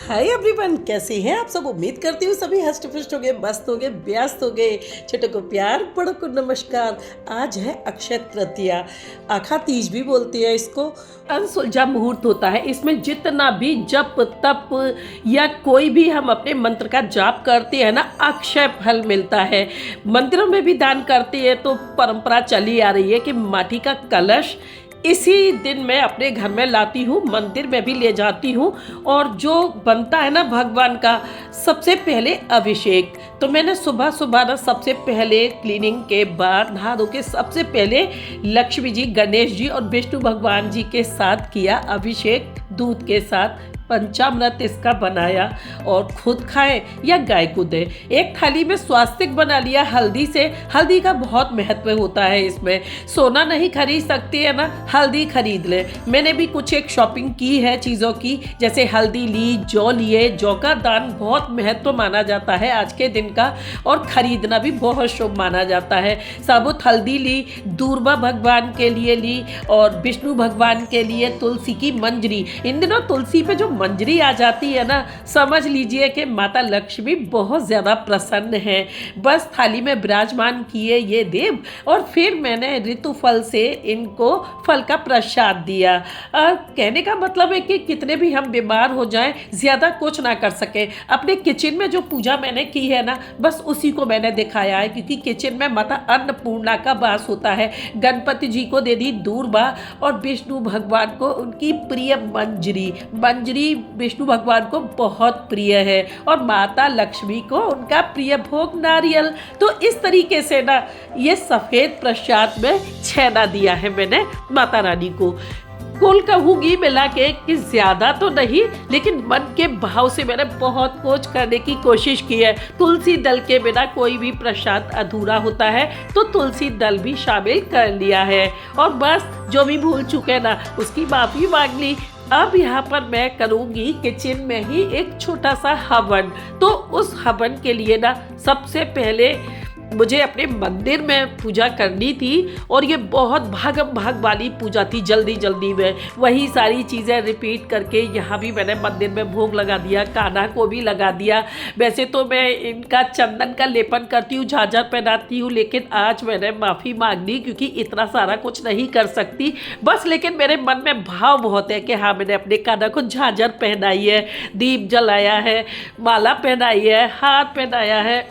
Hi everyone, कैसे हैं आप सब। उम्मीद करती हूँ सभी हष्ट पुष्ट हो गए, मस्त हो गए, व्यस्त हो गए। छोटों को प्यार, बड़ों को नमस्कार। आज है अक्षय तृतीया, आखा तीज भी बोलती है इसको। अनसुलझा मुहूर्त होता है। इसमें जितना भी जप तप या कोई भी हम अपने मंत्र का जाप करते हैं ना, अक्षय फल मिलता है। मंदिरों में भी दान करते हैं तो परंपरा चली आ रही है कि माटी का कलश इसी दिन मैं अपने घर में लाती हूँ, मंदिर में भी ले जाती हूँ। और जो बनता है ना भगवान का, सबसे पहले अभिषेक। तो मैंने सुबह सुबह ना सबसे पहले क्लीनिंग के बाद नहा धो के सबसे पहले लक्ष्मी जी, गणेश जी और विष्णु भगवान जी के साथ किया अभिषेक। दूध के साथ पंचामृत इसका बनाया और खुद खाए या गाय को दे। एक थाली में स्वास्तिक बना लिया हल्दी से। हल्दी का बहुत महत्व होता है इसमें। सोना नहीं खरीद सकते है ना, हल्दी खरीद ले। मैंने भी कुछ एक शॉपिंग की है चीज़ों की, जैसे हल्दी ली, जौ लिए। जौ का दान बहुत महत्व माना जाता है आज के दिन का, और खरीदना भी बहुत शुभ माना जाता है। साबुत हल्दी ली, दूर्वा भगवान के लिए ली और विष्णु भगवान के लिए तुलसी की मंजरी। इन दिनों तुलसी पे जो मंजरी आ जाती है ना, समझ लीजिए कि माता लक्ष्मी बहुत ज़्यादा प्रसन्न है। बस थाली में विराजमान किए ये देव, और फिर मैंने ऋतु फल से इनको फल का प्रसाद दिया। कहने का मतलब है कि कितने भी हम बीमार हो जाएं, ज़्यादा कुछ ना कर सके। अपने किचन में जो पूजा मैंने की है ना, बस उसी को मैंने दिखाया है, क्योंकि किचन में माता अन्नपूर्णा का वास होता है। गणपति जी को दे दी दूर्वा और विष्णु भगवान को उनकी प्रिय मंजरी। मंजरी विष्णु भगवान को बहुत प्रिय है और माता लक्ष्मी को उनका प्रिय भोग नारियल। तो इस तरीके से ना ये सफ़ेद प्रसाद में छेना दिया है मैंने माता रानी को। कुल कहूँगी मिला के कि ज़्यादा तो नहीं, लेकिन मन के भाव से मैंने बहुत कुछ करने की कोशिश की है। तुलसी दल के बिना कोई भी प्रसाद अधूरा होता है, तो तुलसी दल भी शामिल कर लिया है। और बस जो भी भूल चुके ना, उसकी माफ़ी मांग ली। अब यहाँ पर मैं करूँगी किचन में ही एक छोटा सा हवन। तो उस हवन के लिए ना सबसे पहले मुझे अपने मंदिर में पूजा करनी थी, और ये बहुत भागम भाग वाली पूजा थी। जल्दी जल्दी में वही सारी चीज़ें रिपीट करके यहाँ भी मैंने मंदिर में भोग लगा दिया, कान्हा को भी लगा दिया। वैसे तो मैं इनका चंदन का लेपन करती हूँ, झांझर पहनाती हूँ, लेकिन आज मैंने माफ़ी मांगनी, क्योंकि इतना सारा कुछ नहीं कर सकती बस। लेकिन मेरे मन में भाव बहुत है कि हाँ, मैंने अपने कान्हा को झांझर पहनाई है, दीप जलाया है, माला पहनाई है, हाथ पहनाया है,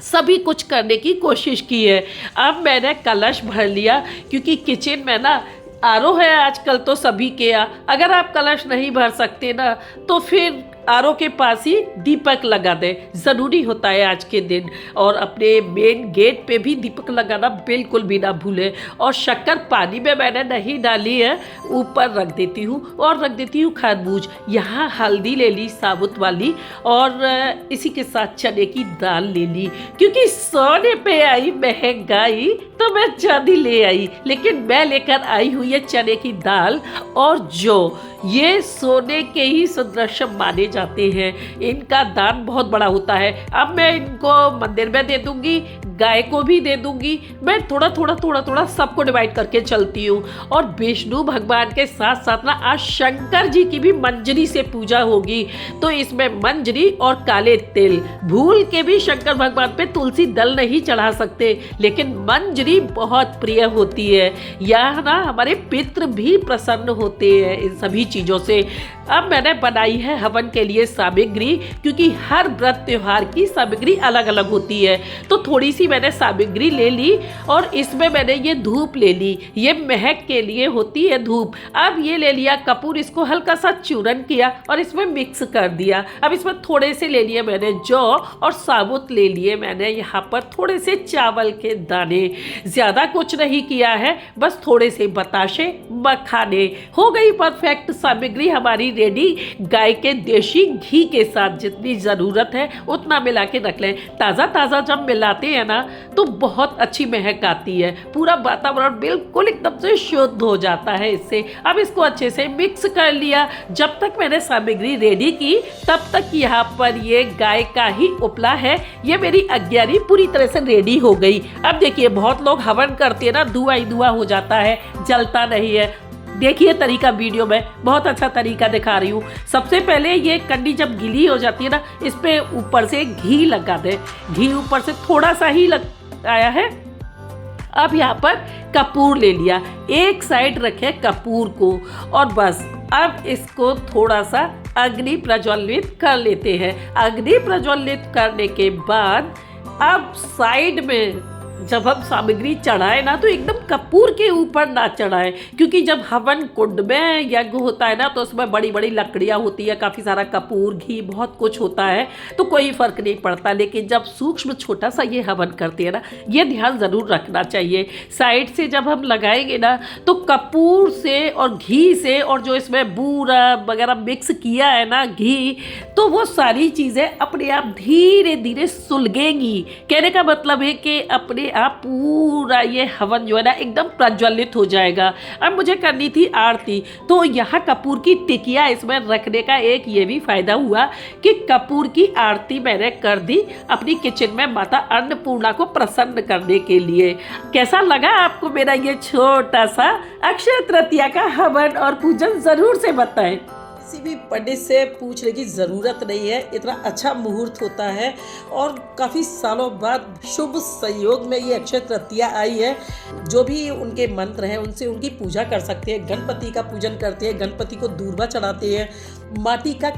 सभी कुछ करने की कोशिश की है। अब मैंने कलश भर लिया, क्योंकि किचन में ना आरओ है आजकल तो सभी के यहाँ। अगर आप कलश नहीं भर सकते ना, तो फिर आरओ के पास ही दीपक लगा दें, ज़रूरी होता है आज के दिन। और अपने मेन गेट पे भी दीपक लगाना बिल्कुल भी ना भूलें। और शक्कर पानी में मैंने नहीं डाली है, ऊपर रख देती हूँ। और रख देती हूँ खरबूज। यहाँ हल्दी ले ली साबुत वाली, और इसी के साथ चने की दाल ले ली, क्योंकि सोने पे आई महंगाई तो मैं चांदी ले आई, लेकिन मैं लेकर आई हूँ ये चने की दाल और जौ। ये सोने के ही सदृश माने जाते हैं। इनका दान बहुत बड़ा होता है। अब मैं इनको मंदिर में दे दूंगी, गाय को भी दे दूंगी। मैं थोड़ा थोड़ा सबको डिवाइड करके चलती हूँ। और विष्णु भगवान के साथ साथ ना आज शंकर जी की भी मंजरी से पूजा होगी। तो इसमें मंजरी और काले तिल, भूल के भी शंकर भगवान पे तुलसी दल नहीं चढ़ा सकते, लेकिन मंजरी बहुत प्रिय होती है। यह ना हमारे पितृ भी प्रसन्न होते हैं इन सभी चीज़ों से। अब मैंने बनाई है हवन के लिए सामग्री, क्योंकि हर व्रत त्योहार की सामग्री अलग अलग होती है। तो थोड़ी सी मैंने सामग्री ले ली, और इसमें मैंने ये धूप ले ली। ये महक के लिए होती है धूप। अब ये ले लिया कपूर, इसको हल्का सा चूरन किया और इसमें मिक्स कर दिया। अब इसमें थोड़े से ले लिए मैंने जौ, और साबुत ले लिए मैंने यहाँ पर थोड़े से चावल के दाने। ज़्यादा कुछ नहीं किया है, बस थोड़े से बताशे, मखाने। हो गई परफेक्ट सामग्री हमारी रेडी। गाय के देशी घी के साथ जितनी ज़रूरत है उतना मिला के रख लें। ताज़ा ताज़ा जब मिलाते हैं ना, तो बहुत अच्छी महक आती है। पूरा वातावरण बिल्कुल एकदम से शुद्ध हो जाता है इससे। अब इसको अच्छे से मिक्स कर लिया। जब तक मैंने सामग्री रेडी की, तब तक यहाँ पर ये गाय का ही उपला है। ये मेरी अग्यारी पूरी तरह से रेडी हो गई। अब देखिए, बहुत लोग हवन करते हैं ना, धुआं ही धुआं हो जाता है, जलता नहीं है। देखिए तरीका वीडियो में बहुत अच्छा तरीका दिखा रही हूँ। सबसे पहले ये कंडी जब गीली हो जाती है ना, इस पे ऊपर से घी लगा दे। घी ऊपर से थोड़ा सा ही आया है। अब यहाँ पर कपूर ले लिया, एक साइड रखे कपूर को और बस अब इसको थोड़ा सा अग्नि प्रज्वलित कर लेते हैं। अग्नि प्रज्वलित करने के बाद अब साइड में जब हम सामग्री चढ़ाए ना, तो एकदम कपूर के ऊपर ना चढ़ाए, क्योंकि जब हवन कुंड में यज्ञ होता है ना, तो उसमें बड़ी बड़ी लकड़ियाँ होती है, काफ़ी सारा कपूर, घी, बहुत कुछ होता है, तो कोई फ़र्क नहीं पड़ता। लेकिन जब सूक्ष्म छोटा सा ये हवन करते हैं ना, ये ध्यान ज़रूर रखना चाहिए। साइड से जब हम लगाएंगे ना, तो कपूर से और घी से और जो इसमें बूरा वगैरह मिक्स किया है ना घी, तो वो सारी चीज़ें अपने आप धीरे धीरे सुलगेंगी। कहने का मतलब है कि अपने आप पूरा ये हवन जो है ना एकदम प्रज्वलित हो जाएगा। अब मुझे करनी थी आरती, तो यहाँ कपूर की टिकिया इसमें रखने का एक ये भी फायदा हुआ कि कपूर की आरती मैंने कर दी अपनी किचन में माता अन्नपूर्णा को प्रसन्न करने के लिए। कैसा लगा आपको मेरा ये छोटा सा अक्षय तृतीया का हवन और पूजन, जरूर से बताएं। किसी भी पंडित से पूछने की ज़रूरत नहीं है, इतना अच्छा मुहूर्त होता है और काफ़ी सालों बाद शुभ संयोग में ये अक्षय तृतीया आई है। जो भी उनके मंत्र हैं उनसे उनकी पूजा कर सकते हैं। गणपति का पूजन करते हैं, गणपति को दूर्वा चढ़ाते हैं, माटी का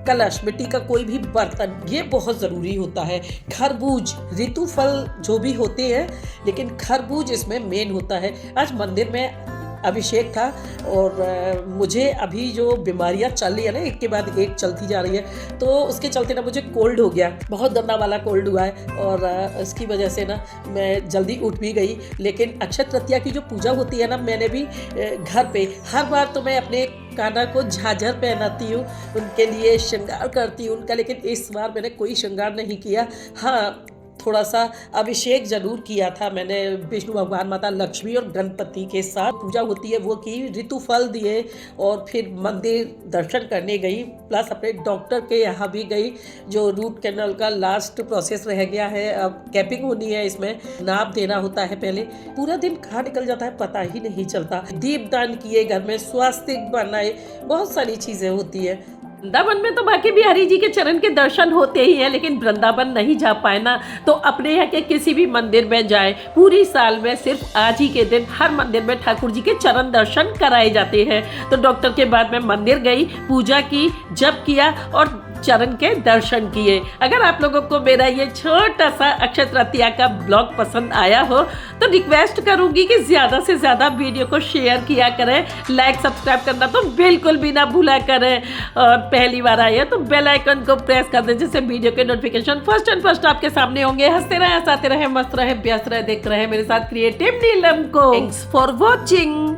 कलश, मिट्टी का कोई भी बर्तन, ये बहुत ज़रूरी होता है। खरबूज, ऋतु फल जो भी होते हैं, लेकिन खरबूज इसमें मेन होता है। आज मंदिर में अभिषेक था और मुझे अभी जो बीमारियां चल रही है ना, एक के बाद एक चलती जा रही है, तो उसके चलते ना मुझे कोल्ड हो गया, बहुत गंदा वाला कोल्ड हुआ है और इसकी वजह से ना मैं जल्दी उठ भी गई। लेकिन अक्षय तृतीया की जो पूजा होती है ना, मैंने भी घर पे हर बार तो मैं अपने कान्हा को झांझर पहनाती हूँ, उनके लिए श्रृंगार करती हूँ उनका, लेकिन इस बार मैंने कोई श्रृंगार नहीं किया। हाँ, थोड़ा सा अभिषेक जरूर किया था मैंने विष्णु भगवान, माता लक्ष्मी और गणपति के साथ पूजा होती है वो की, ऋतु फल दिए और फिर मंदिर दर्शन करने गई, प्लस अपने डॉक्टर के यहाँ भी गई। जो रूट कैनल का लास्ट प्रोसेस रह गया है, अब कैपिंग होनी है, इसमें नाप देना होता है। पहले पूरा दिन कहाँ निकल जाता है पता ही नहीं चलता। दीपदान किए, घर में स्वास्तिक बनाए, बहुत सारी चीज़ें होती है। वृंदावन में तो बाकी बिहारी जी के चरण के दर्शन होते ही हैं, लेकिन वृंदावन नहीं जा पाए ना, तो अपने यहाँ के किसी भी मंदिर में जाए। पूरी साल में सिर्फ आज ही के दिन हर मंदिर में ठाकुर जी के चरण दर्शन कराए जाते हैं। तो डॉक्टर के बाद मैं मंदिर गई, पूजा की, जप किया और चरण के दर्शन किए। अगर आप लोगों को मेरा ये छोटा सा अक्षय तृतीया का ब्लॉग पसंद आया हो, तो रिक्वेस्ट करूंगी कि ज़्यादा से ज़्यादा वीडियो को शेयर किया करें, लाइक सब्सक्राइब करना तो बिल्कुल भी ना भूला करें, और पहली बार आए हैं तो बेल आइकन को प्रेस कर दें, जिससे वीडियो के नोटिफिकेशन फर्स्ट एंड फर्स्ट आपके सामने होंगे। हंसते रहे, हंसाते रहे, मस्त रहे, व्यस्त रहे, देखते रहे मेरे साथ क्रिएटिव नीलम को। Thanks for watching.